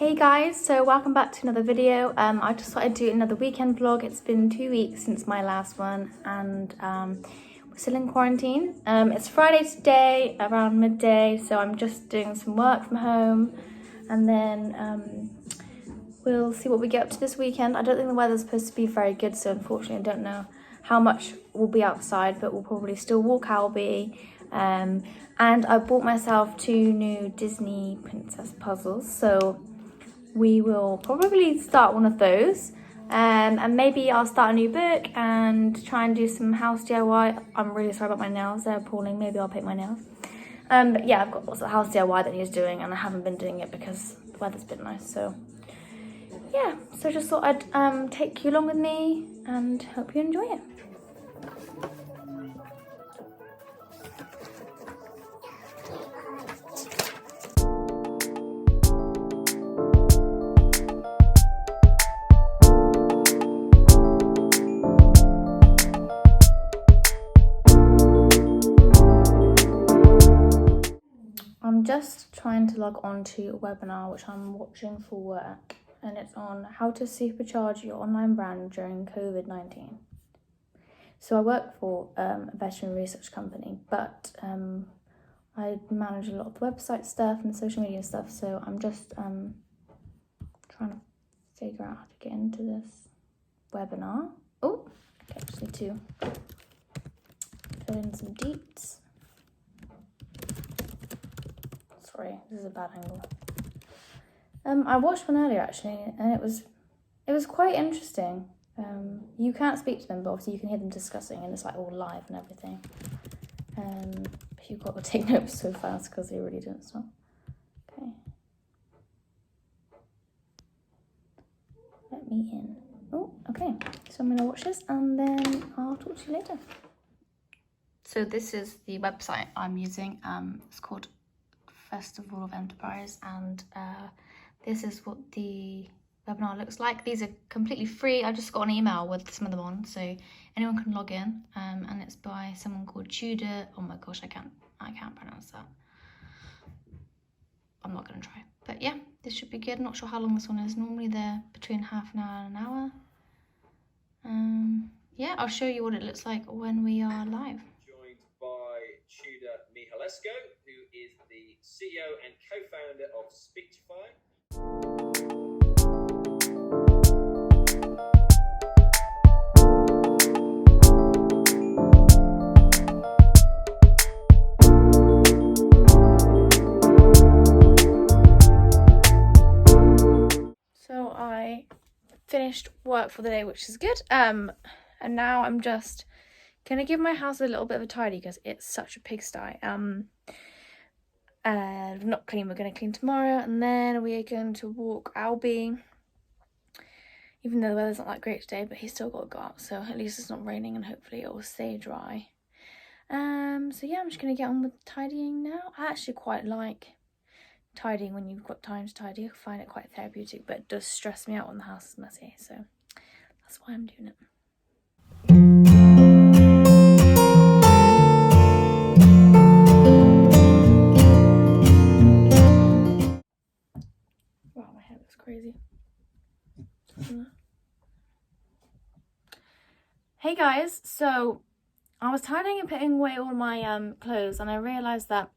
Hey guys, so welcome back to another video. I just thought I'd do another weekend vlog. It's been 2 weeks since my last one and we're still in quarantine. It's Friday today around midday, so I'm just doing some work from home and then we'll see what we get up to this weekend. I don't think the weather's supposed to be very good, so unfortunately I don't know how much will be outside, but we'll probably still walk Albie. And I bought myself 2 new Disney princess puzzles, so we will probably start one of those, and maybe I'll start a new book and try and do some house DIY. I'm really sorry about my nails, they're appalling. Maybe I'll paint my nails. But yeah, I've got lots of house DIY that he's doing and I haven't been doing it because the weather's been nice. So yeah, so just thought I'd take you along with me and hope you enjoy it. I'm just trying to log on to a webinar which I'm watching for work, and it's on how to supercharge your online brand during COVID-19. So I work for a veterinary research company, but I manage a lot of the website stuff and the social media stuff, so I'm just trying to figure out how to get into this webinar. Oh, okay, I just need to fill in some deets. Sorry, this is a bad angle. I watched one earlier actually, and it was quite interesting. You can't speak to them, but obviously you can hear them discussing, and it's like all live and everything. But you've got to take notes so fast because they really don't stop. Okay. Let me in. Oh, okay. So I'm gonna watch this and then I'll talk to you later. So this is the website I'm using. It's called Festival of Enterprise, and this is what the webinar looks like. These are completely free. I just got an email with some of them on, so anyone can log in, and it's by someone called Tudor. Oh my gosh, I can't pronounce that. I'm not gonna try, but yeah, this should be good. I'm not sure how long this one is. Normally they're between half an hour and an hour. Yeah, I'll show you what it looks like when we are live. Joined by Tudor Mihalesco, who is the CEO and co-founder of Speechify. So I finished work for the day, which is good. And now I'm just gonna give my house a little bit of a tidy because it's such a pigsty. Not clean, we're gonna clean tomorrow, and then we are going to walk Albie, even though the weather's not that great today, but he's still got to go out, so at least it's not raining and hopefully it will stay dry. So yeah, I'm just gonna get on with tidying now. I actually quite like tidying when you've got time to tidy. I find it quite therapeutic, but it does stress me out when the house is messy, so that's why I'm doing it. Wow, my hair looks crazy. Hey guys, so I was tidying and putting away all my clothes, and I realised that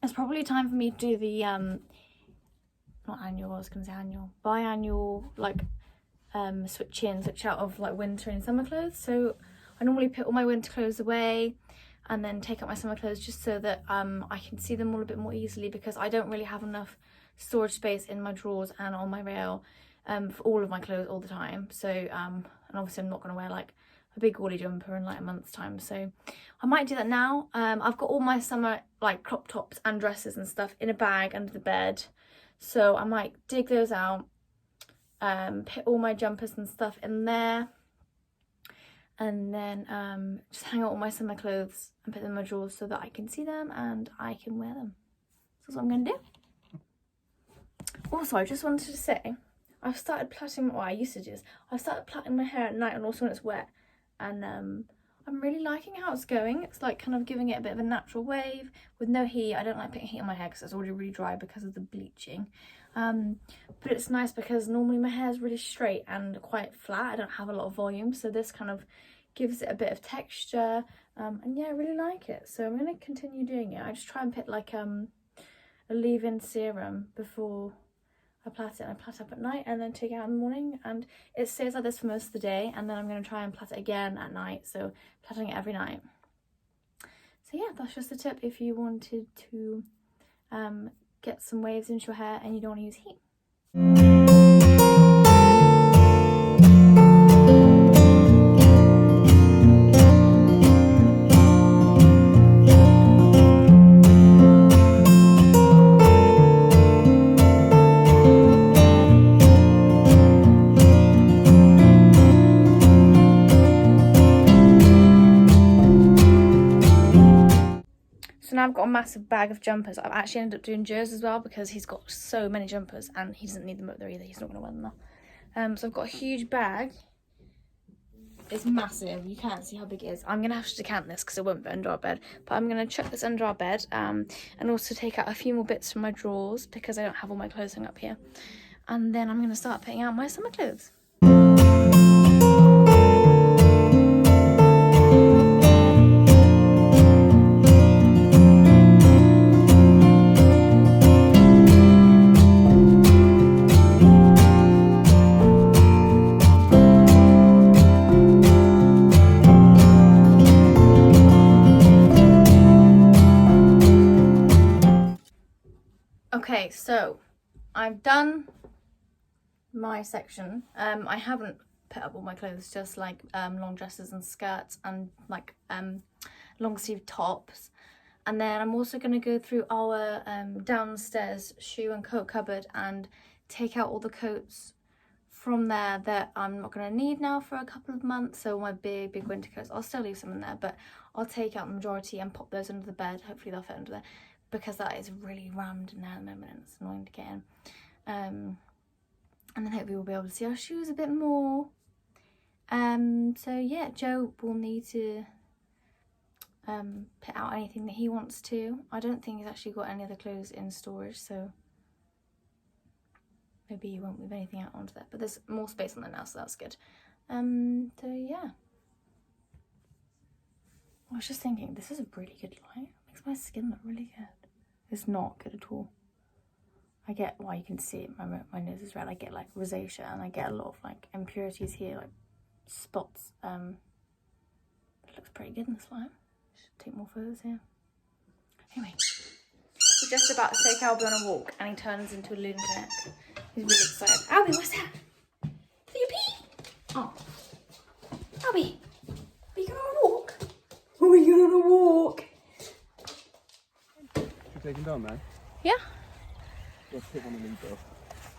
it's probably time for me to do the not annual, I was gonna say annual, biannual, like switch in, switch out of like winter and summer clothes. So I normally put all my winter clothes away and then take out my summer clothes just so that I can see them all a bit more easily, because I don't really have enough storage space in my drawers and on my rail for all of my clothes all the time. So and obviously I'm not gonna wear like a big gaudy jumper in like a month's time, so I might do that now. I've got all my summer like crop tops and dresses and stuff in a bag under the bed, so I might dig those out, put all my jumpers and stuff in there, and then just hang out all my summer clothes and put them in my drawers so that I can see them and I can wear them. So that's what I'm gonna do. Also, I just wanted to say, I've started plaiting, well, I used to do this, I've started plaiting my hair at night and also when it's wet, and I'm really liking how it's going. It's like kind of giving it a bit of a natural wave with no heat. I don't like putting heat on my hair because it's already really dry because of the bleaching. But it's nice because normally my hair is really straight and quite flat. I don't have a lot of volume, so this kind of gives it a bit of texture. And yeah, I really like it. So I'm going to continue doing it. I just try and put like a leave-in serum before I plait it. I plait up at night and then take it out in the morning, and it stays like this for most of the day, and then I'm going to try and plait it again at night, so plaiting it every night. So yeah, that's just a tip if you wanted to get some waves into your hair and you don't want to use heat. So now I've got a massive bag of jumpers. I've actually ended up doing Joe's as well because he's got so many jumpers and he doesn't need them up there either. He's not going to wear them now. So I've got a huge bag. It's massive. You can't see how big it is. I'm going to have to decant this because it won't fit under our bed. But I'm going to chuck this under our bed and also take out a few more bits from my drawers because I don't have all my clothes hung up here. And then I'm going to start putting out my summer clothes. Okay, so I've done my section. I haven't put up all my clothes, just like long dresses and skirts and like long sleeve tops. And then I'm also going to go through our downstairs shoe and coat cupboard and take out all the coats from there that I'm not going to need now for a couple of months. So my big winter coats, I'll still leave some in there, but I'll take out the majority and pop those under the bed. Hopefully they'll fit under there, because that is really rammed in there at the moment and it's annoying to get in. And then hopefully we'll be able to see our shoes a bit more. So yeah, Joe will need to put out anything that he wants to. I don't think he's actually got any other clothes in storage, so maybe he won't move anything out onto there. But there's more space on there now, so that's good. So yeah. I was just thinking, this is a really good light. It makes my skin look really good. It's not good at all. I get, well, you can see it, my nose is red. I get like rosacea and I get a lot of like impurities here, like spots. It looks pretty good in this light. Should take more photos here. Anyway, we're just about to take Albie on a walk and he turns into a lunatic. He's really excited. Albie, what's that? Did you pee? Oh. Albie, are you going on a walk? Are we going on a walk? Take him down now. Yeah. Let's take one of these off.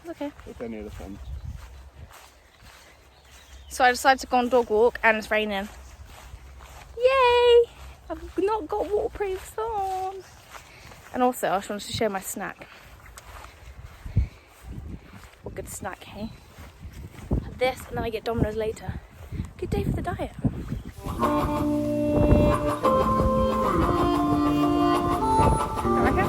Okay. If they're near the front. So I decided to go on a dog walk and it's raining. Yay! I've not got waterproofs on. And also I just wanted to show my snack. What good snack, hey? Have this and then I get Domino's later. Good day for the diet. Okay.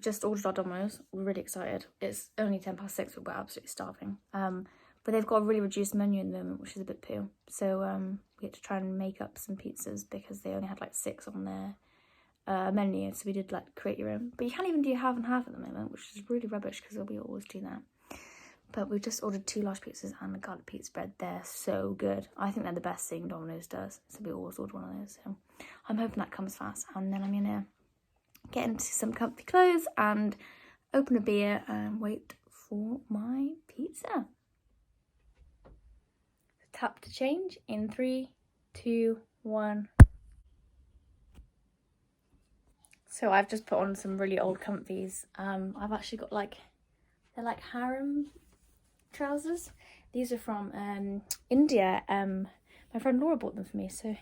Just ordered our Domino's. We're really excited. It's only 6:10, but we're absolutely starving. But they've got a really reduced menu in the moment, which is a bit poo. So we had to try and make up some pizzas because they only had like 6 on their menu. So we did like create your own. But you can't even do half and half at the moment, which is really rubbish because we always do that. But we've just ordered 2 large pizzas and a garlic pizza bread. They're so good. I think they're the best thing Domino's does. So we always order one of those. So I'm hoping that comes fast. And then I'm gonna get into some comfy clothes and open a beer and wait for my pizza. Tap to change in 3, 2, 1. So I've just put on some really old comfies. I've actually got they're like harem trousers. These are from India. My friend Laura bought them for me, so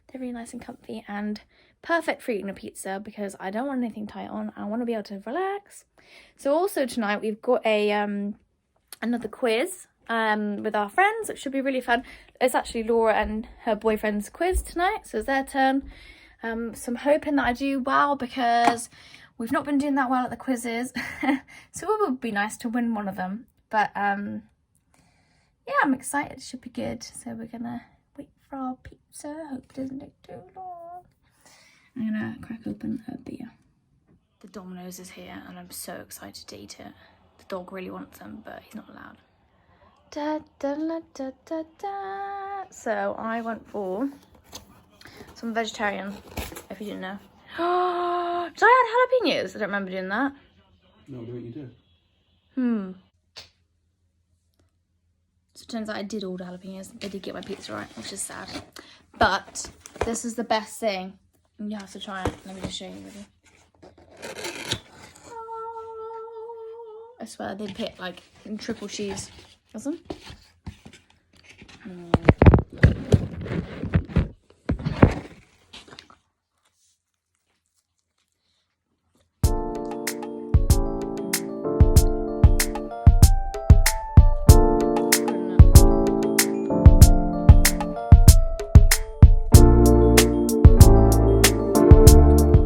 they're really nice and comfy and perfect for eating a pizza because I don't want anything tight on. I want to be able to relax. So also tonight we've got a another quiz with our friends, which should be really fun. It's actually Laura and her boyfriend's quiz tonight, so it's their turn. So I'm hoping that I do well because we've not been doing that well at the quizzes. So it would be nice to win one of them. But yeah, I'm excited. It should be good. So we're gonna wait for our pizza. Hope it doesn't take too long. I'm gonna crack open a beer. The Domino's is here and I'm so excited to eat it. The dog really wants them, but he's not allowed. Da, da, da, da, da, da. So I went for some vegetarian, if you didn't know. Did I add jalapenos? I don't remember doing that. No, I don't think you did. So it turns out I did order jalapenos. They did get my pizza right, which is sad. But this is the best thing. You have to try it. Let me just show you really. I swear they put like in triple cheese. Awesome.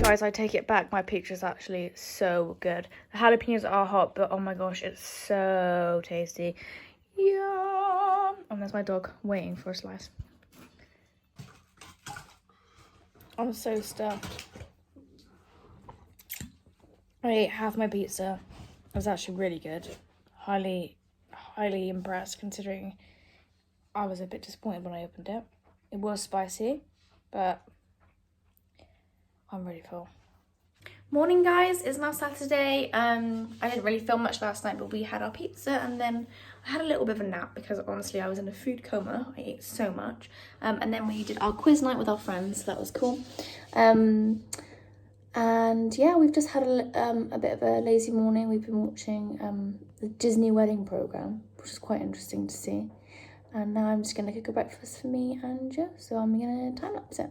Guys, I take it back. My pizza is actually so good. The jalapenos are hot, but oh my gosh, it's so tasty. Yum! And there's my dog waiting for a slice. I'm so stuffed. I ate half my pizza. It was actually really good. Highly impressed considering I was a bit disappointed when I opened it. It was spicy, but I'm really full. Morning guys, it's now Saturday. I didn't really film much last night, but we had our pizza and then I had a little bit of a nap because honestly I was in a food coma. I ate so much. And then we did our quiz night with our friends, so that was cool. And yeah, we've just had a bit of a lazy morning. We've been watching the Disney wedding program, which is quite interesting to see. And now I'm just gonna cook a breakfast for me and Joe, so I'm gonna time lapse it.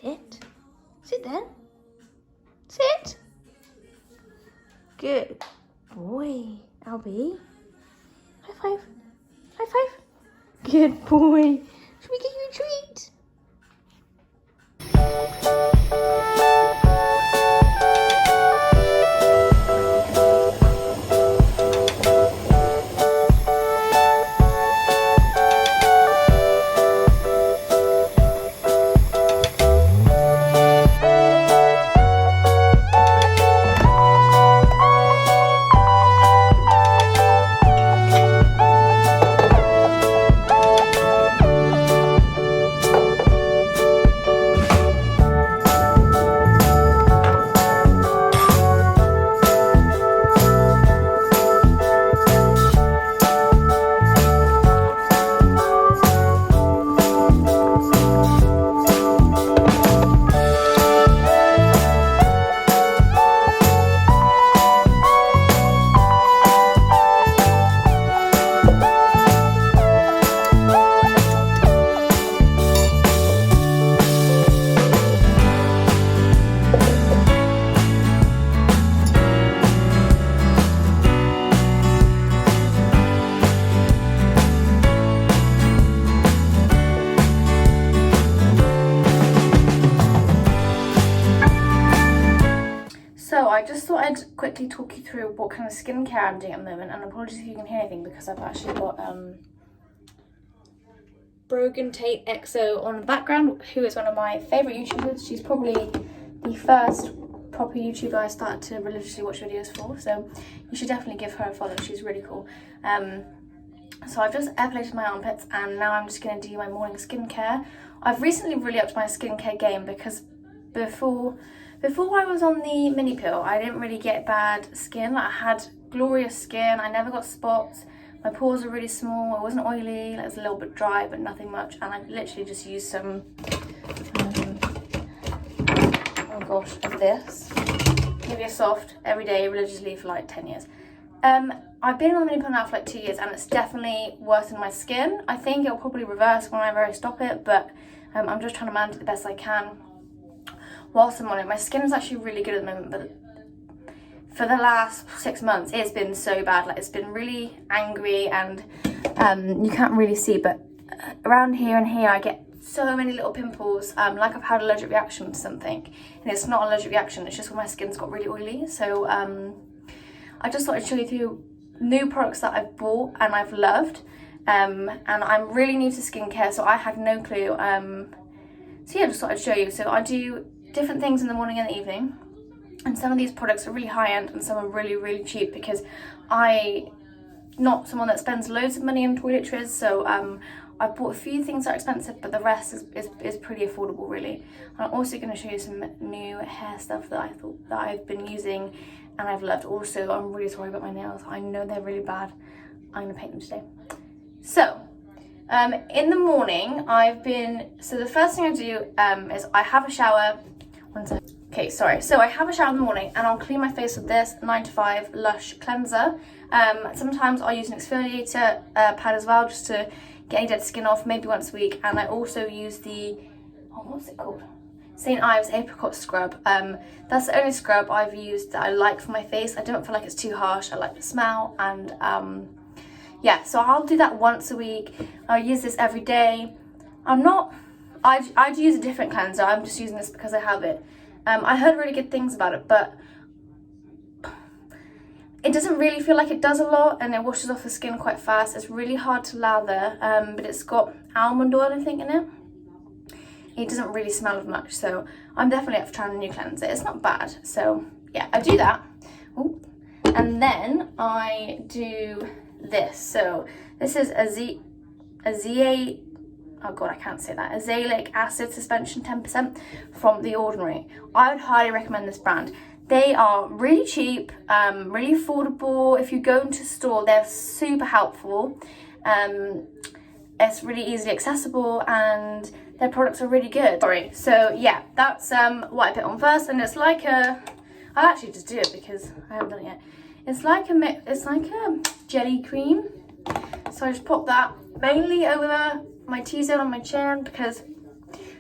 Sit. Sit then. Sit. Good boy, Albie. High five. High five. Good boy. Should we get you a treat? thought I'd quickly talk you through what kind of skincare I'm doing at the moment, and apologies if you can hear anything because I've actually got Brogan Tate XO on the background, who is one of my favourite YouTubers. She's probably the first proper YouTuber I started to religiously watch videos for, so you should definitely give her a follow. She's really cool. So I've just airplated my armpits, and now I'm just going to do my morning skincare. I've recently really upped my skincare game because before I was on the mini pill, I didn't really get bad skin. Like, I had glorious skin, I never got spots, my pores were really small, it wasn't oily, like, it was a little bit dry but nothing much, and I literally just used some oh gosh, of this Nivea Soft every day religiously for like 10 years. I've been on the mini pill now for like 2 years, and it's definitely worsened my skin. I think it'll probably reverse whenever I stop it, but I'm just trying to manage it the best I can whilst I'm on it. My skin is actually really good at the moment, but for the last 6 months it's been so bad. Like, it's been really angry, and you can't really see, but around here and here I get so many little pimples, like I've had an allergic reaction to something, and it's not an allergic reaction, it's just when my skin's got really oily. So I just thought I'd show you through new products that I've bought and I've loved, and I'm really new to skincare, so I had no clue. So yeah, just thought I'd show you. So I do different things in the morning and the evening, and some of these products are really high-end and some are really, really cheap because I'm not someone that spends loads of money on toiletries. So I've bought a few things that are expensive, but the rest is pretty affordable, really. I'm also going to show you some new hair stuff that I've been using and I've loved. Also, I'm really sorry about my nails. I know they're really bad. I'm going to paint them today. So in the morning, so the first thing I do is I have a shower. One second. Okay, sorry. So I have a shower in the morning, and I'll clean my face with this 9 to 5 Lush cleanser. Sometimes I'll use an exfoliator pad as well, just to get any dead skin off, maybe once a week. And I also use the, what's it called? St. Ives Apricot Scrub. That's the only scrub I've used that I like for my face. I don't feel like it's too harsh. I like the smell, and yeah, so I'll do that once a week. I'll use this every day. I'd use a different cleanser. I'm just using this because I have it. I heard really good things about it, but it doesn't really feel like it does a lot, and it washes off the skin quite fast. It's really hard to lather, but it's got almond oil, I think, in it. It doesn't really smell of much, so I'm definitely up for trying a new cleanser. It's not bad, so yeah, I do that. Ooh. And then I do this. So this is azelaic acid suspension 10% from The Ordinary. I would highly recommend this brand. They are really cheap, really affordable. If you go into a store, they're super helpful. It's really easily accessible, and their products are really good. Sorry. So yeah, that's what I put on first, and it's like I'll actually just do it because I haven't done it yet. It's like a jelly cream. So I just pop that mainly over my T-zone on my chin, because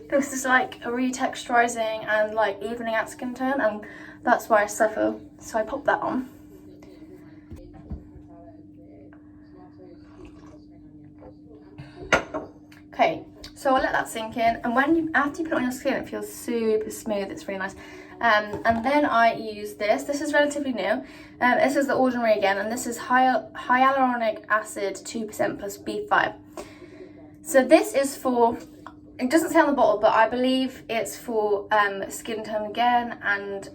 this is like a retexturizing and like evening out skin tone, and that's why I suffer. So I pop that on. Okay, so I'll let that sink in, and after you put it on your skin, it feels super smooth. It's really nice. And then I use this. This is relatively new. This is The Ordinary again, and this is hyaluronic acid 2% plus B5. So this is for, it doesn't say on the bottle, but I believe it's for skin tone again, and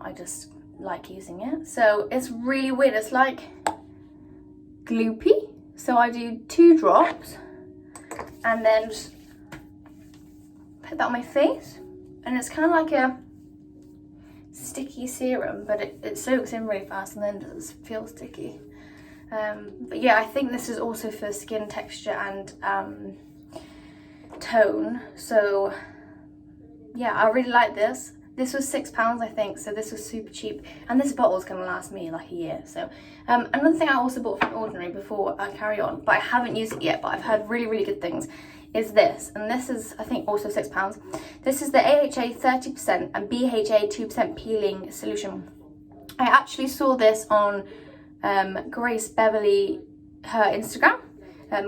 I just like using it. So it's really weird. It's like gloopy. So I do 2 drops and then just put that on my face. And it's kind of like a sticky serum, but it soaks in really fast and then does feel sticky. But yeah, I think this is also for skin texture and tone. So yeah, I really like this. This was £6, I think, so this was super cheap. And this bottle is going to last me like a year. So another thing I also bought from Ordinary before I carry on, but I haven't used it yet, but I've heard really, really good things, is this. And this is, I think, also £6. This is the AHA 30% and BHA 2% peeling solution. I actually saw this on Grace Beverly, her Instagram.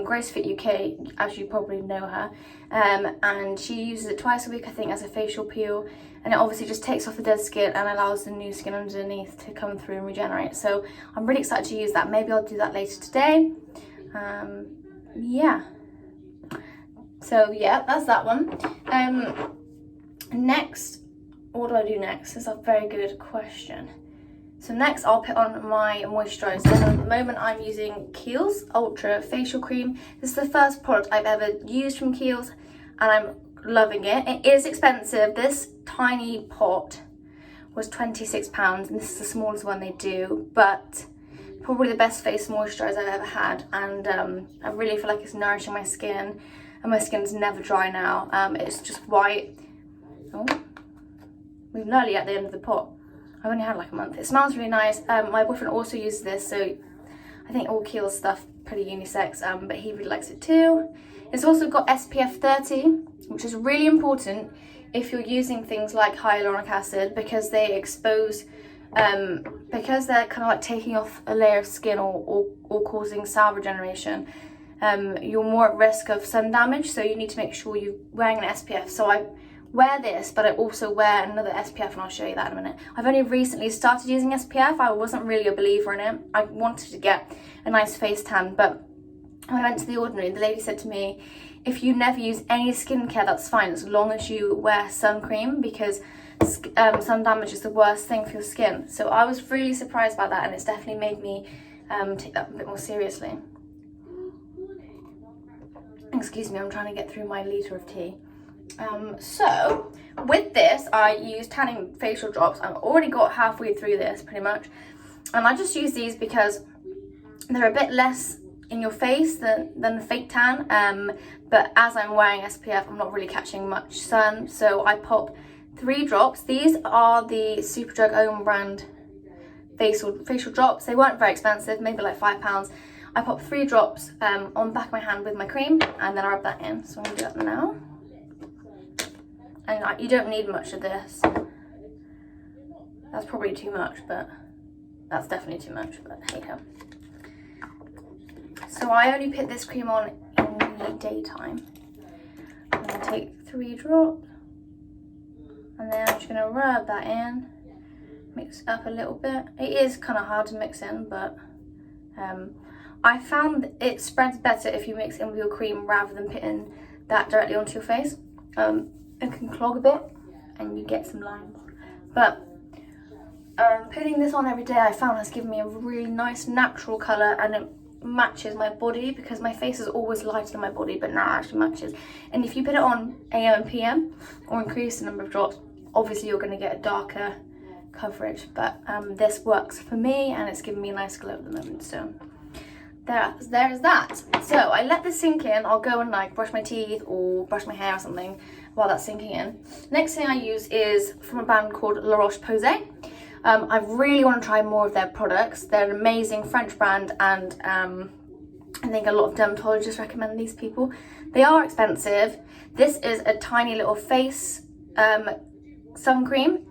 Grace Fit UK, as you probably know her, and she uses it twice a week, I think, as a facial peel, and it obviously just takes off the dead skin and allows the new skin underneath to come through and regenerate. So I'm really excited to use that. Maybe I'll do that later today. Yeah. So yeah, that's that one. Next, what do I do next? That's a very good question. So next I'll put on my moisturiser. At the moment I'm using Kiehl's Ultra Facial Cream. This is the first product I've ever used from Kiehl's and I'm loving it. It is expensive. This tiny pot was £26 and this is the smallest one they do, but probably the best face moisturiser I've ever had, and I really feel like it's nourishing my skin, and my skin's never dry now. It's just white. Oh, we're nearly at the end of the pot. I've only had like a month. It smells really nice. My boyfriend also uses this, so I think all Kiehl's stuff pretty unisex, but he really likes it too. It's also got SPF 30, which is really important if you're using things like hyaluronic acid, because they expose, because they're kind of like taking off a layer of skin or causing cell regeneration. You're more at risk of sun damage, so you need to make sure you're wearing an SPF. So I wear this, but I also wear another SPF, and I'll show you that in a minute. I've only recently started using SPF. I wasn't really a believer in it. I wanted to get a nice face tan, but when I went to The Ordinary, the lady said to me, if you never use any skincare, that's fine, as long as you wear sun cream, because sun damage is the worst thing for your skin. So I was really surprised by that, and it's definitely made me take that a bit more seriously. Excuse me, I'm trying to get through my litre of tea. So with this I use tanning facial drops. I've already got halfway through this pretty much, and I just use these because they're a bit less in your face than the fake tan, but as I'm wearing SPF I'm not really catching much sun, so I pop 3 drops. These are the Superdrug own brand facial drops. They weren't very expensive, maybe like £5. I pop 3 drops on the back of my hand with my cream, and then I rub that in. So I'm going to do that now. And you don't need much of this. That's probably too much, but that's definitely too much, but hey ho. So I only put this cream on in the daytime. I'm going to take 3 drops, and then I'm just going to rub that in, mix it up a little bit. It is kind of hard to mix in, but I found it spreads better if you mix it in with your cream rather than putting that directly onto your face. It can clog a bit and you get some lines. But putting this on every day I found has given me a really nice natural colour, and it matches my body, because my face is always lighter than my body, but now it actually matches. And if you put it on AM and PM or increase the number of drops, obviously you're going to get a darker coverage, but this works for me and it's giving me a nice glow at the moment. So there's that. So I let this sink in. I'll go and like brush my teeth or brush my hair or something while that's sinking in. Next thing I use is from a brand called La Roche-Posay. I really want to try more of their products. They're an amazing French brand, and I think a lot of dermatologists recommend these people. They are expensive. This is a tiny little face sun cream.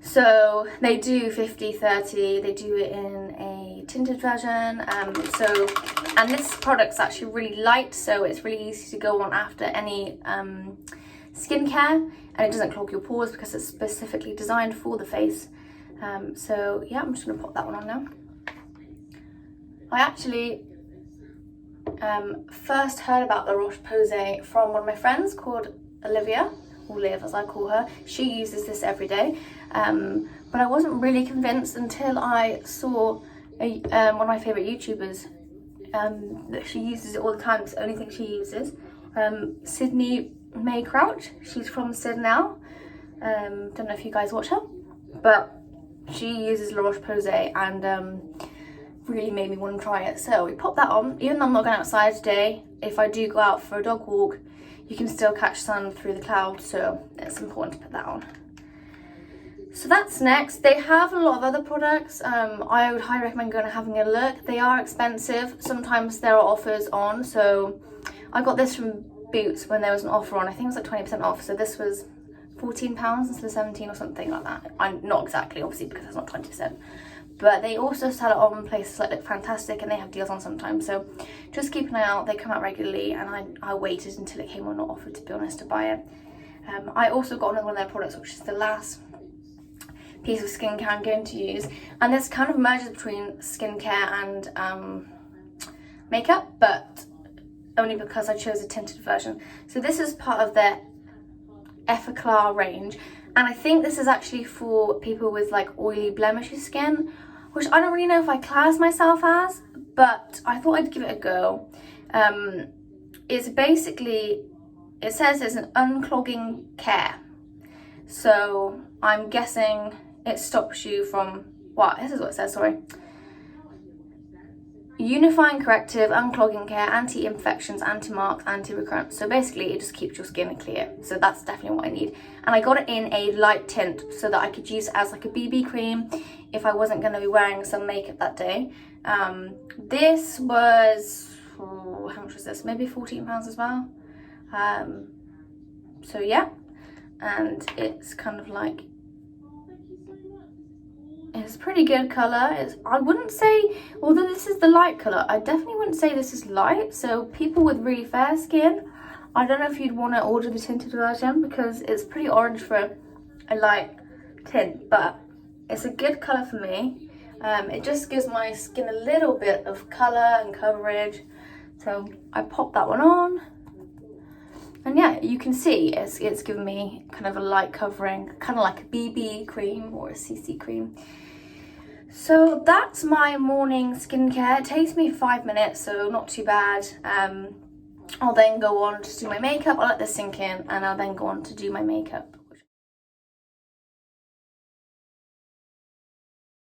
So they do 50-30, they do it in a tinted version. And this product's actually really light, so it's really easy to go on after any skincare, and it doesn't clog your pores because it's specifically designed for the face. So yeah, I'm just going to pop that one on now. I actually first heard about the Roche-Posay from one of my friends called Olivia, or Liv as I call her. She uses this every day, but I wasn't really convinced until I saw one of my favourite YouTubers that she uses it all the time. It's the only thing she uses. Sydney May Crouch, she's from Sid Now. Don't know if you guys watch her, but she uses La Roche-Posay and really made me want to try it. So we pop that on. Even though I'm not going outside today, if I do go out for a dog walk, you can still catch sun through the clouds, so it's important to put that on. So that's next. They have a lot of other products. I would highly recommend going and having a look. They are expensive. Sometimes there are offers on. So I got this from Boots when there was an offer on. I think it was like 20% off. So this was £14 instead of 17 or something like that. I'm not exactly, obviously, because it's not 20%. but they also sell it on places like Look Fantastic, and they have deals on sometimes, so just keep an eye out. They come out regularly, and I waited until it came on offer, to be honest, to buy it. I also got another one of their products, which is the last piece of skincare I'm going to use, and this kind of merges between skincare and makeup, but only because I chose a tinted version. So this is part of their Effaclar range, and I think this is actually for people with like oily, blemishy skin, which I don't really know if I class myself as, but I thought I'd give it a go. It's basically, it says it's an unclogging care, so I'm guessing it stops you from, what, this is what it says, sorry. Unifying corrective, unclogging care, anti-infections, anti-marks, anti-recurrent. So basically it just keeps your skin clear. So that's definitely what I need. And I got it in a light tint so that I could use it as like a BB cream if I wasn't going to be wearing some makeup that day. This was, how much was this? Maybe £14 as well. So yeah, and it's kind of like, it's a pretty good colour. I wouldn't say, although this is the light colour, I definitely wouldn't say this is light. So people with really fair skin, I don't know if you'd want to order the tinted version because it's pretty orange for a light tint, but it's a good colour for me. It just gives my skin a little bit of colour and coverage. So I popped that one on. And yeah, you can see it's given me kind of a light covering, kind of like a BB cream or a CC cream. So that's my morning skincare. It takes me 5 minutes, so not too bad. I'll then go on to do my makeup. I'll let this sink in, and I'll then go on to do my makeup.